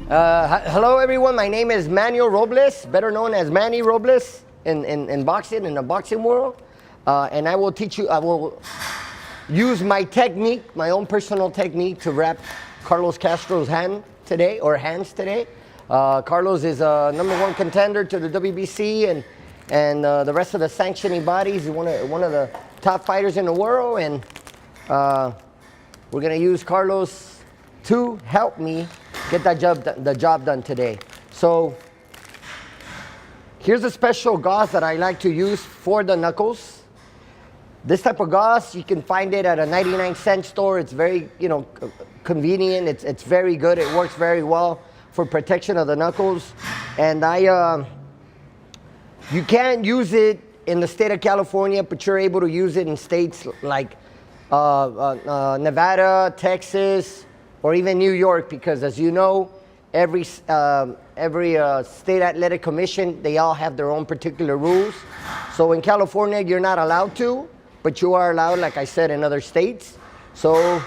Hello everyone, my name is Manny Robles, better known as Manny Robles in boxing, in the boxing world. And I will teach you, I will use my technique, my own personal technique to wrap Carlos Castro's hand today, or hands today. Carlos is a #1 contender to the WBC and the rest of the sanctioning bodies. He's one of the top fighters in the world, and we're gonna use Carlos to help me get the job done today. So here's a special gauze that I like to use for the knuckles. This type of gauze, you can find it at a 99-cent store. It's very, convenient. It's very good. It works very well for protection of the knuckles. And you can't use it in the state of California, but you're able to use it in states like Nevada, Texas, or even New York, because as you know, every state athletic commission, they all have their own particular rules. So in California, you're not allowed to, but you are allowed, like I said, in other states. So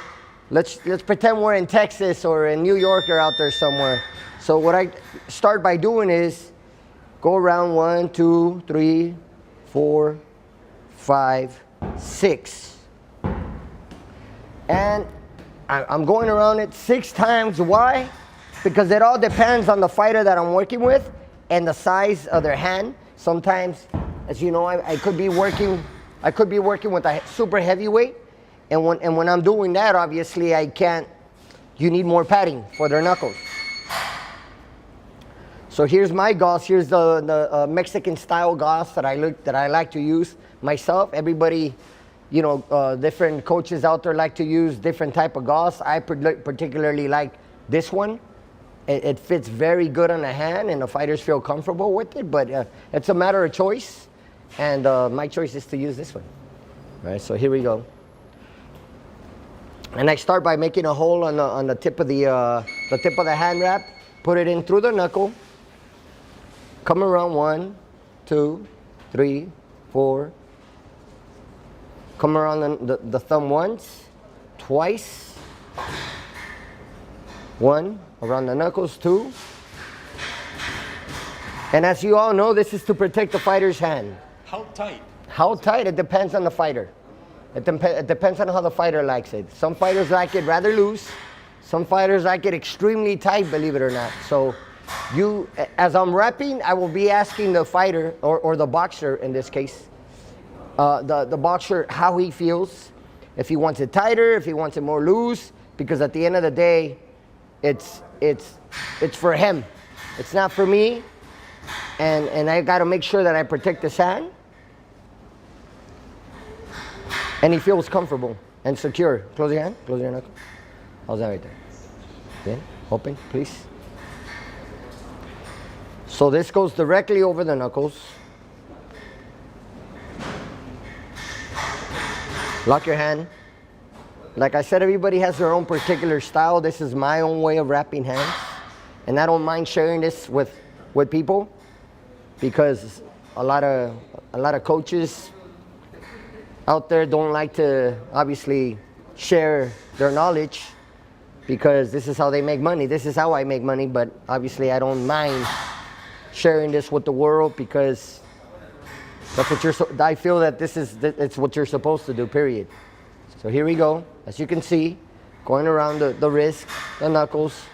let's pretend we're in Texas or in New York or out there somewhere. So what I start by doing is go around 1, 2, 3, 4, 5, 6. And I'm going around it 6 times. Why? Because it all depends on the fighter that I'm working with and the size of their hand. Sometimes, as you know, I could be working with a super heavyweight, and when I'm doing that, obviously you need more padding for their knuckles. So here's my gauze. Here's the Mexican style gauze that I like to use myself. Everybody, different coaches out there like to use different type of gauze. I particularly like this one. It fits very good on the hand, and the fighters feel comfortable with it. But it's a matter of choice, and my choice is to use this one. All right, so here we go. And I start by making a hole on the tip of the hand wrap. Put it in through the knuckle. Come around 1, 2, 3, 4. Come around the thumb once, twice. 1, around the knuckles, 2. And as you all know, this is to protect the fighter's hand. How tight? How tight? It depends on the fighter. It depends on how the fighter likes it. Some fighters like it rather loose. Some fighters like it extremely tight, believe it or not. So as I'm wrapping, I will be asking the fighter, or the boxer in this case, the boxer, how he feels, if he wants it tighter, if he wants it more loose, because at the end of the day, it's for him. It's not for me, and I got to make sure that I protect his hand, and he feels comfortable and secure. Close your hand, close your knuckle. How's that right there? Then open, please. So this goes directly over the knuckles. Lock your hand. Like I said, everybody has their own particular style. This is my own way of wrapping hands. And I don't mind sharing this with people, because a lot of coaches out there don't like to obviously share their knowledge, because this is how they make money. This is how I make money, but obviously I don't mind sharing this with the world, because that's what I feel that it's what you're supposed to do, period. So here we go. As you can see, going around the wrist, the knuckles.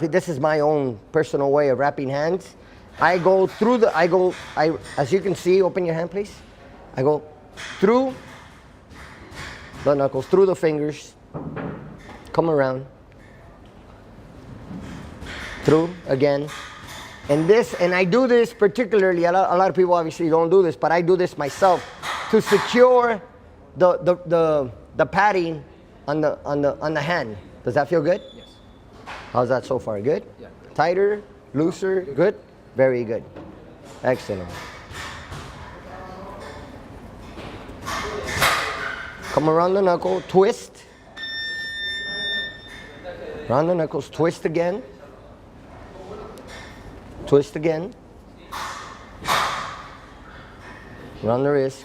This is my own personal way of wrapping hands. I go through as you can see, open your hand please. I go through the knuckles, through the fingers, come around, through again. And I do this particularly, a lot of people obviously don't do this, but I do this myself to secure the padding on the hand. Does that feel good? Yes. How's that so far? Good? Yeah. Tighter, looser, good? Very good. Excellent. Come around the knuckle, twist. Around the knuckles, twist again. Twist again. Around the wrist.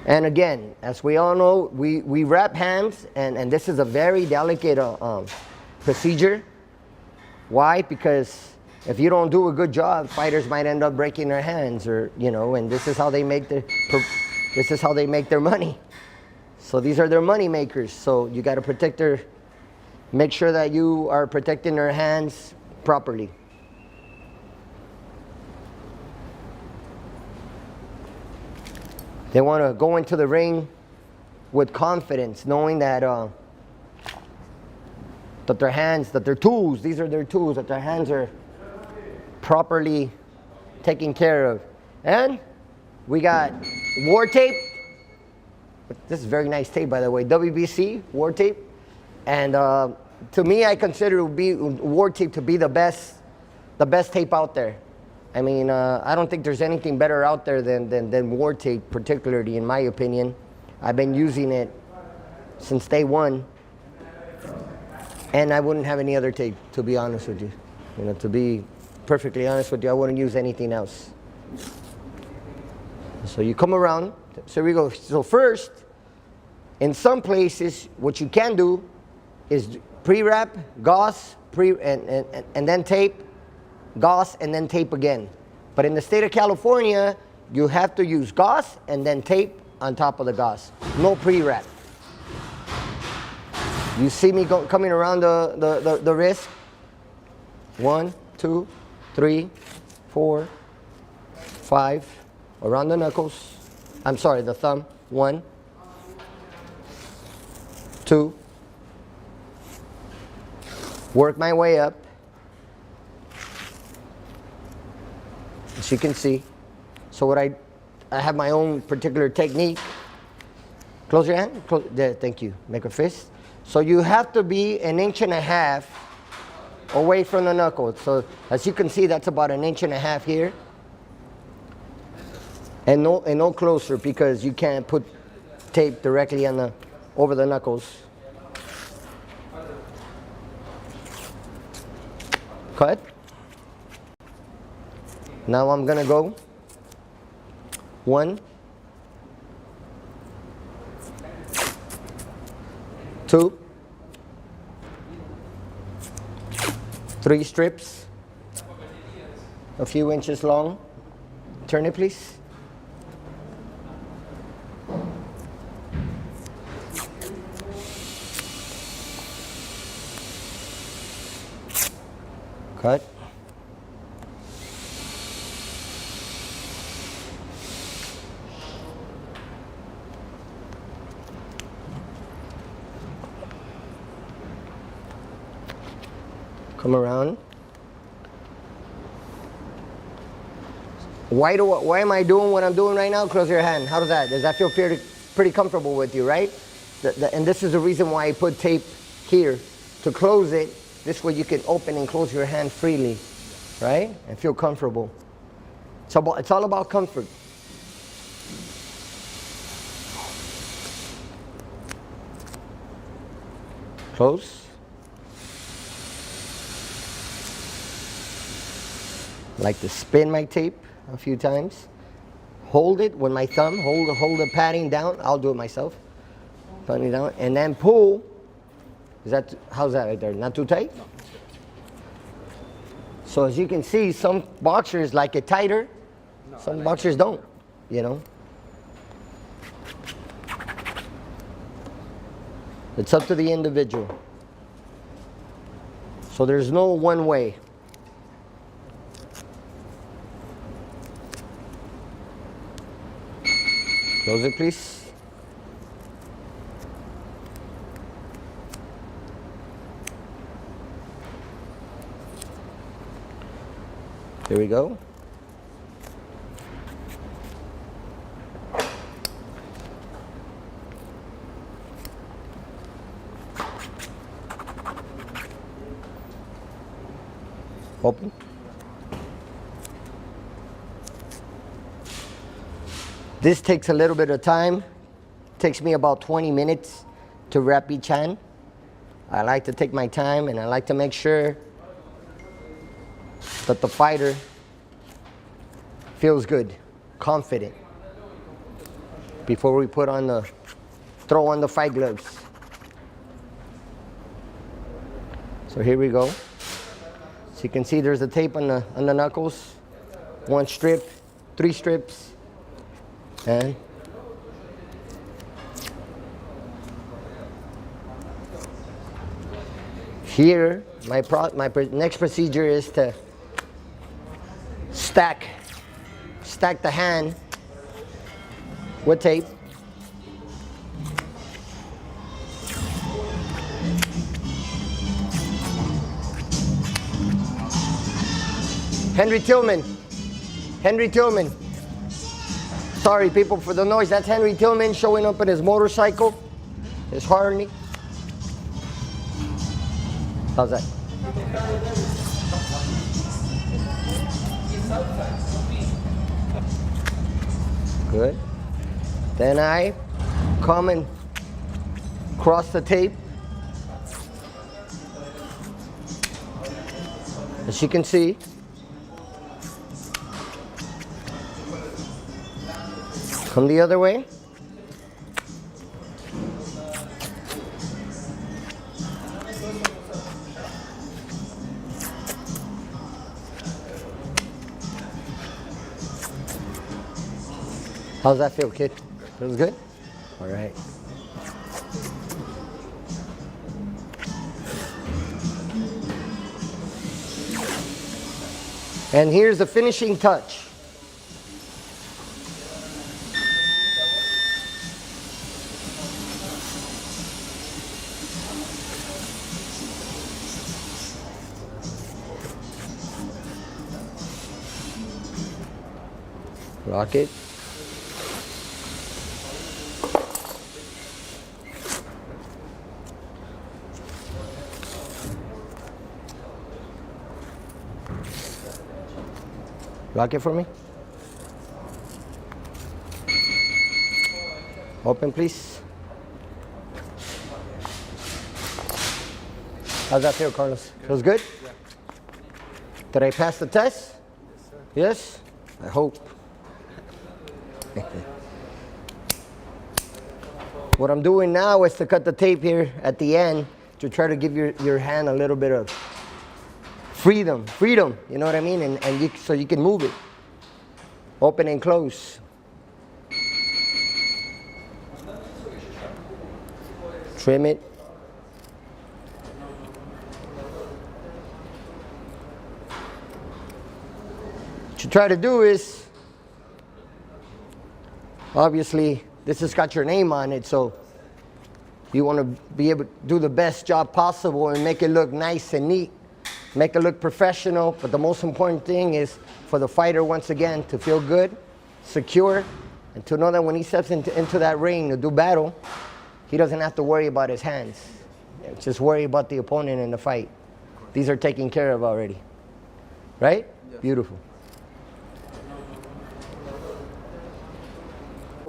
And again, as we all know, we wrap hands, and this is a very delicate procedure. Why? Because if you don't do a good job, fighters might end up breaking their hands, or and this is how they make their money. So these are their money makers. So you got to make sure that you are protecting their hands properly. They want to go into the ring with confidence, knowing that that their tools, these are their tools, that their hands are properly taken care of. And we got war tape. This is very nice tape, by the way. WBC war tape. And to me, I consider war tape to be the best tape out there. I mean, I don't think there's anything better out there than war tape, particularly in my opinion. I've been using it since day one, and I wouldn't have any other tape, to be honest with you. To be perfectly honest with you, I wouldn't use anything else. So you come around. So we go. So first, in some places, what you can do is pre-wrap, gauze, and then tape, gauze, and then tape again. But in the state of California, you have to use gauze and then tape on top of the gauze. No pre-wrap. You see me coming around the wrist. 1, 2, 3, 4, 5. Around the knuckles. I'm sorry, the thumb. 1, 2. Work my way up. As you can see. So what I have my own particular technique. Close your hand. There, thank you. Make a fist. So you have to be 1.5 inches away from the knuckle. So as you can see, that's about 1.5 inches here. And no closer, because you can't put tape directly over the knuckles. Cut. Now I'm gonna go 1, 2, 3 strips, a few inches long. Turn it, please. Cut. Come around. Why am I doing what I'm doing right now? Close your hand. How does that? Does that feel pretty comfortable with you, right? And this is the reason why I put tape here, to close it. This way you can open and close your hand freely, right? And feel comfortable. It's all about comfort. Close. I like to spin my tape a few times. Hold it with my thumb. Hold the padding down. I'll do it myself. Padding down, and then pull. How's that right there? Not too tight? No. So as you can see, some boxers like it tighter. No, some boxers don't, It's up to the individual. So there's no one way. Close it, please. Here we go. Open. This takes a little bit of time. Takes me about 20 minutes to wrap each hand. I like to take my time, and I like to make sure that the fighter feels good, confident. before we throw on the fight gloves. So here we go. So you can see there's the tape on the knuckles. 1 strip, 3 strips, and here my next procedure is to stack the hand with tape. Henry Tillman. Sorry people for the noise, that's Henry Tillman showing up in his motorcycle, his Harley. How's that? Good. Then I come and cross the tape. As you can see, come the other way. How's that feel, kid? Feels good? All right. And here's the finishing touch. Lock it. Lock it for me. Open, please. How's that feel, Carlos? Feels good? Yeah. Did I pass the test? Yes, sir. Yes? I hope. What I'm doing now is to cut the tape here at the end to try to give your hand a little bit of freedom, you know what I mean? And so you can move it. Open and close. Trim it. What you try to do is, obviously, this has got your name on it, so you want to be able to do the best job possible and make it look nice and neat. Make it look professional, but the most important thing is for the fighter, once again, to feel good, secure, and to know that when he steps into that ring to do battle, he doesn't have to worry about his hands. Just worry about the opponent in the fight. These are taken care of already. Right? Yes. Beautiful.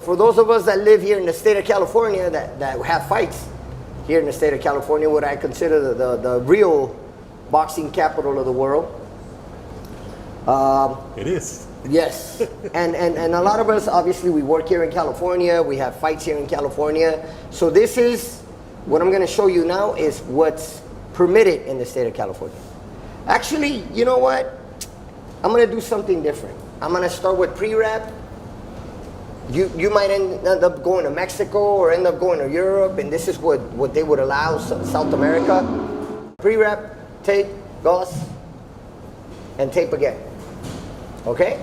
For those of us that live here in the state of California that have fights here in the state of California, what I consider the real boxing capital of the world. It is. Yes. and a lot of us, obviously, we work here in California. We have fights here in California. So this is, what I'm going to show you now is what's permitted in the state of California. Actually, you know what? I'm going to do something different. I'm going to start with pre-wrap. You might end up going to Mexico or end up going to Europe, and this is what they would allow South America. Pre-wrap, tape, gauze, and tape again. Okay?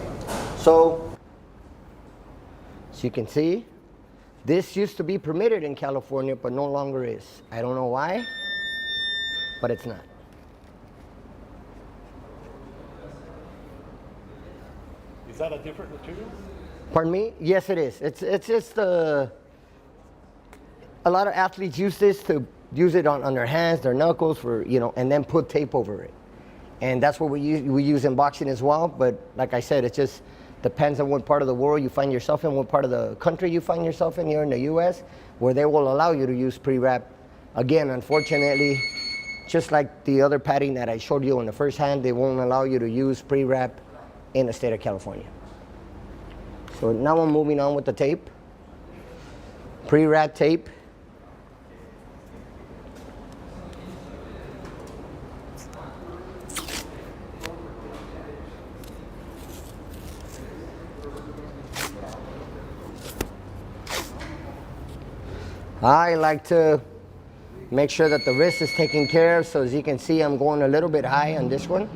So you can see, this used to be permitted in California, but no longer is. I don't know why, but it's not. Is that a different material? Pardon me? Yes, it is. It's just a lot of athletes use this to use it on their hands, their knuckles, for and then put tape over it. And that's what we use in boxing as well. But like I said, it just depends on what part of the world you find yourself in, what part of the country you find yourself in here in the U.S., where they will allow you to use pre-wrap. Again, unfortunately, just like the other padding that I showed you in the first hand, they won't allow you to use pre-wrap in the state of California. So now I'm moving on with the tape. pre-wrap tape. I like to make sure that the wrist is taken care of, so as you can see, I'm going a little bit high on this one.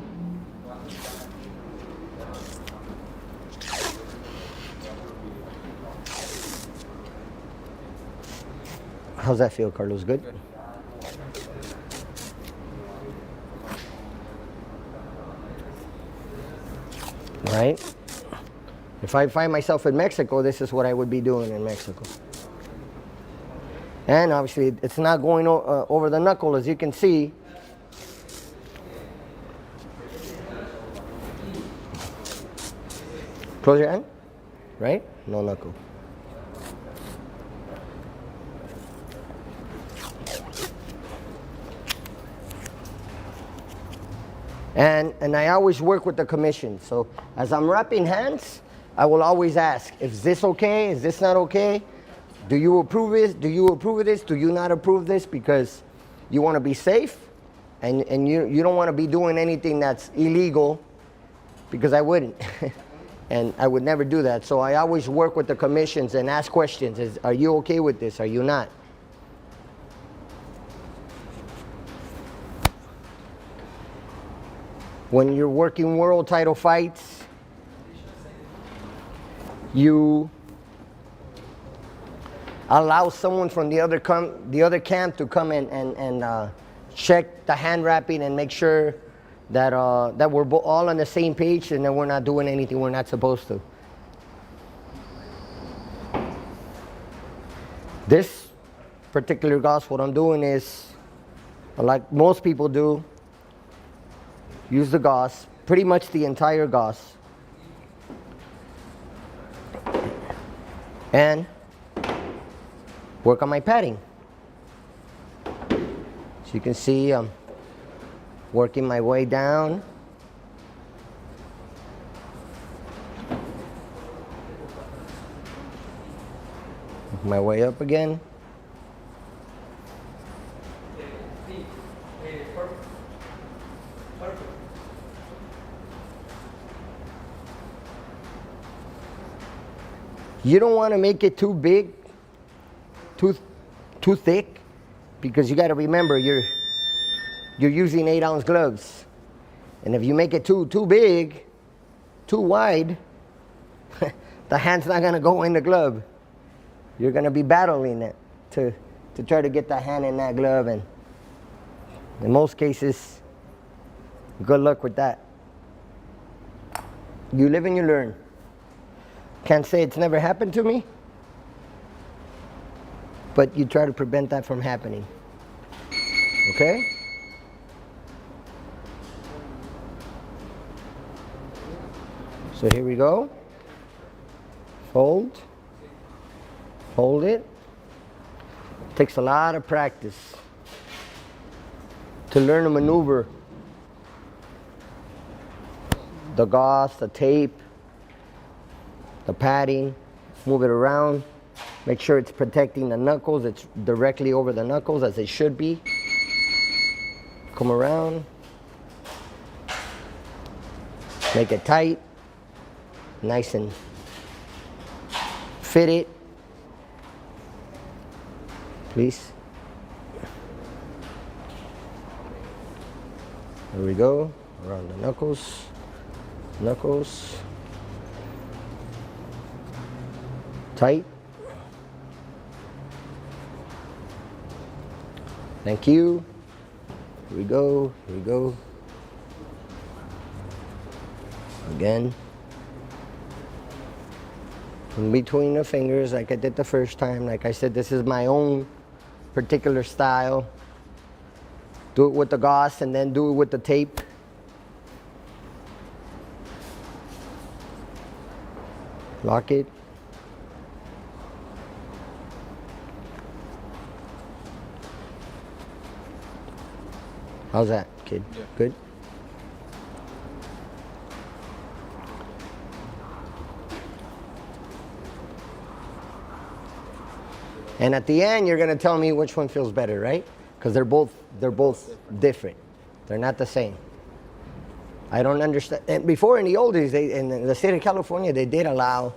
How's that feel, Carlos? Good? Good. Right? If I find myself in Mexico, this is what I would be doing in Mexico. And obviously, it's not going over the knuckle, as you can see. Close your hand, right? No knuckle. And I always work with the commission. So as I'm wrapping hands, I will always ask, is this okay? Is this not okay? Do you approve this? Do you approve of this? Do you not approve this? Because you want to be safe, and you don't want to be doing anything that's illegal, because I wouldn't. And I would never do that. So I always work with the commissions and ask questions. Are you okay with this? Are you not? When you're working world title fights, you allow someone from the other camp to come and check the hand wrapping and make sure that that we're all on the same page and that we're not doing anything we're not supposed to. This particular gauze, what I'm doing is, like most people do, use the gauze, pretty much the entire gauze, and work on my padding. So you can see I'm working my way down. My way up again. You don't want to make it too big, too thick, because you got to remember you're using 8-ounce gloves, and if you make it too big, too wide, the hand's not going to go in the glove. You're going to be battling it to try to get the hand in that glove, and in most cases, good luck with that. You live and you learn. Can't say it's never happened to me, but you try to prevent that from happening. Okay? So here we go. Fold. Hold it. Takes a lot of practice to learn to maneuver the gauze, the tape, the padding, move it around, make sure it's protecting the knuckles, it's directly over the knuckles as it should be. Come around, make it tight, nice and fit it, please. There we go, around the knuckles, tight. Thank you. Here we go, here we go. Again. In between the fingers, like I did the first time. Like I said, this is my own particular style. Do it with the gauze and then do it with the tape. Lock it. How's that, kid? Yeah. Good? And at the end, you're gonna tell me which one feels better, right? Because they're both different. They're not the same. I don't understand. And before, in the old days, in the state of California, they did allow,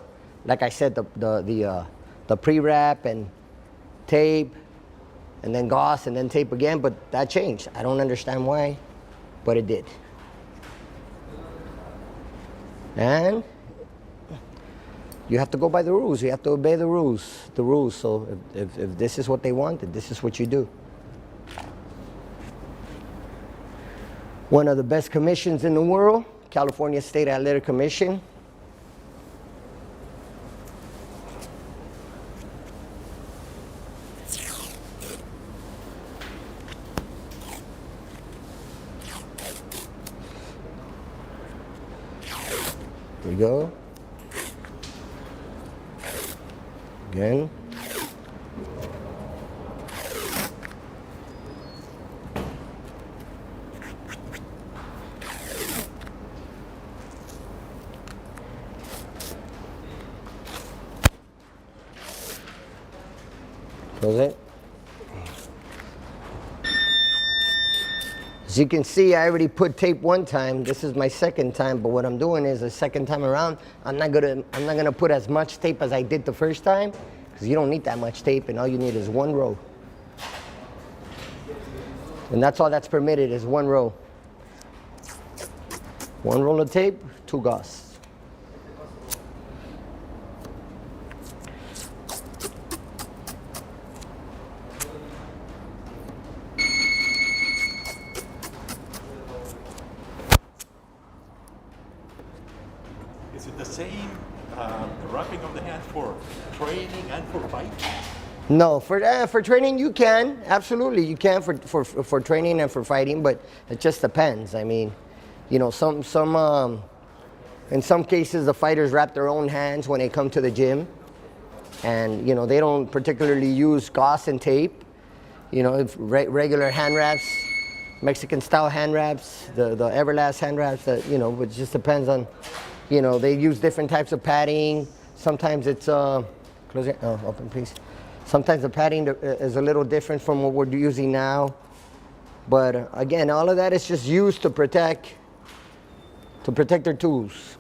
like I said, the pre-wrap and tape, and then gauze, and then tape again. But that changed. I don't understand why, but it did. And you have to go by the rules. You have to obey the rules. So if this is what they wanted, this is what you do. One of the best commissions in the world, California State Athletic Commission. Here we go. Again. Close it. As you can see, I already put tape one time. This is my second time, but what I'm doing is the second time around, I'm not gonna put as much tape as I did the first time, because you don't need that much tape, and all you need is one row. And that's all that's permitted, is one row. One roll of tape, 2 gauze. Is it the same wrapping of the hand for training and for fight? No, for training you can, absolutely you can for training and for fighting, but it just depends. I mean, you know, in some cases the fighters wrap their own hands when they come to the gym, and you know they don't particularly use gauze and tape. You know, if regular hand wraps, Mexican style hand wraps, the Everlast hand wraps, that, you know, it just depends on, you know, they use different types of padding. Sometimes it's close it. Oh, open please. Sometimes the padding is a little different from what we're using now. But again, all of that is just used to protect their tools.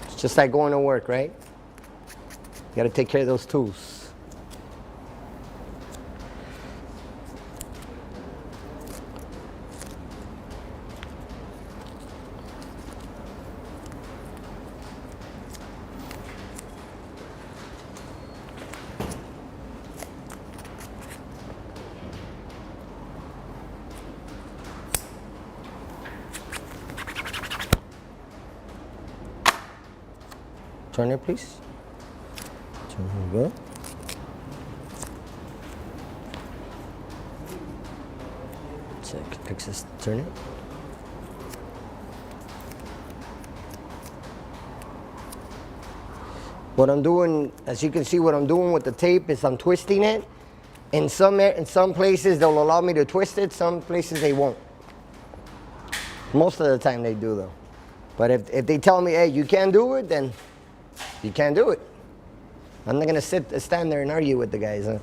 It's just like going to work, right? You got to take care of those tools. Turn it, please. Turn it, go. Check, excess, turn it. What I'm doing, as you can see, what I'm doing with the tape is I'm twisting it. In some places they'll allow me to twist it, some places they won't. Most of the time they do though. But if they tell me, hey, you can't do it, then you can't do it. I'm not gonna stand there and argue with the guys. Huh?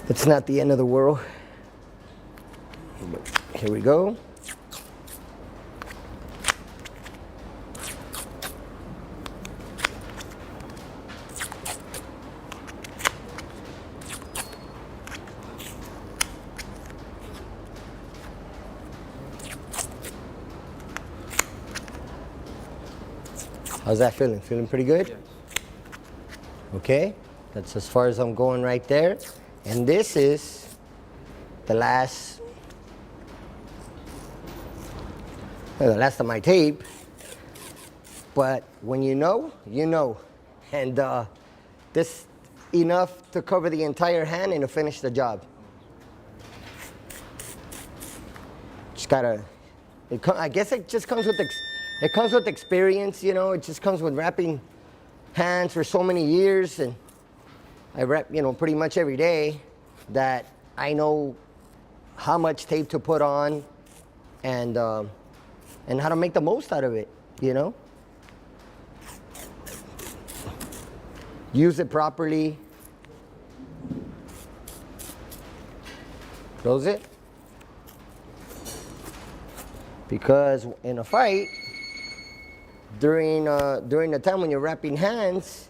It's not the end of the world. But here we go. How's that feeling? Feeling pretty good? Yes. Okay, that's as far as I'm going right there. And this is the last of my tape. But when you know, you know. And this enough to cover the entire hand and to finish the job. Just gotta, I guess it just comes with experience, you know. It just comes with wrapping hands for so many years, and I wrap, you know, pretty much every day, that I know how much tape to put on, and how to make the most out of it, you know? Use it properly. Close it. Because in a fight, during the time when you're wrapping hands,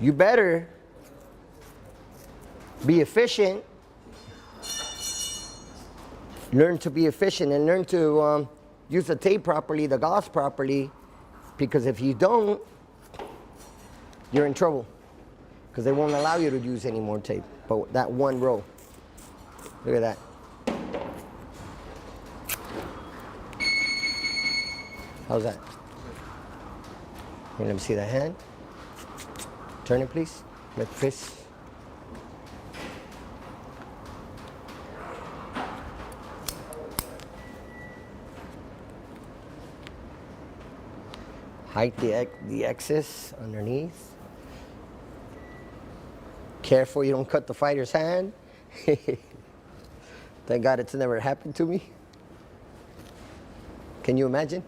you better be efficient. Learn to be efficient and learn to use the tape properly, the gauze properly, because if you don't, you're in trouble. Because they won't allow you to use any more tape, but that one row. Look at that. How's that? Here, let me see the hand. Turn it, please. Make fist. Hide the excess underneath. Careful you don't cut the fighter's hand. Thank God it's never happened to me. Can you imagine?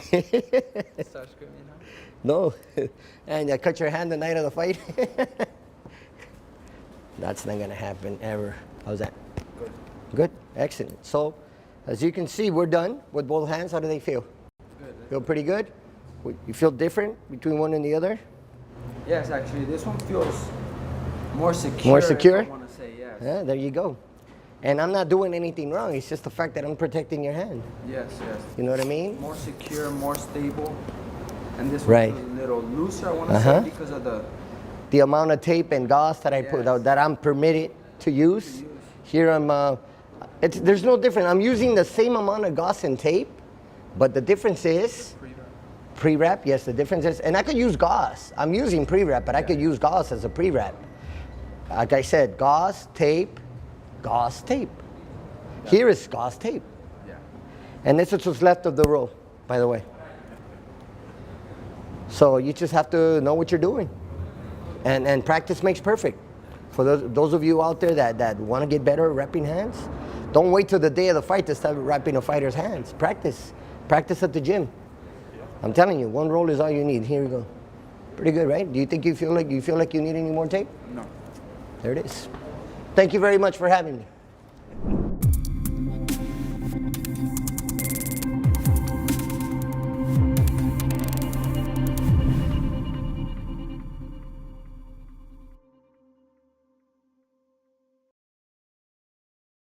Start screaming, huh? No. And you cut your hand the night of the fight. That's not gonna happen ever. How's that? Good. Good, excellent. So, as you can see, we're done with both hands. How do they feel? Good. Feel pretty good? You feel different between one and the other? Yes, actually, this one feels more secure. More secure? If I want to say yes. Yeah, there you go. And I'm not doing anything wrong. It's just the fact that I'm protecting your hand. Yes, yes. You know what I mean? More secure, more stable. And this Right. one feels a little looser, I want to say, because of the amount of tape and gauze that I put out, that I'm permitted to use. Here I'm, there's no difference. I'm using the same amount of gauze and tape, but the difference is pre-wrap. Yes, the difference is, and I could use gauze. I'm using pre-wrap, but I could use gauze as a pre-wrap. Like I said, gauze, tape, gauze, tape. Here is gauze tape. Yeah. And this is what's left of the roll, by the way. So you just have to know what you're doing. And practice makes perfect. For those of you out there that want to get better at wrapping hands, don't wait till the day of the fight to start wrapping a fighter's hands. Practice. Practice at the gym. I'm telling you, one roll is all you need. Here we go. Pretty good, right? Do you think you feel like you need any more tape? No. There it is. Thank you very much for having me.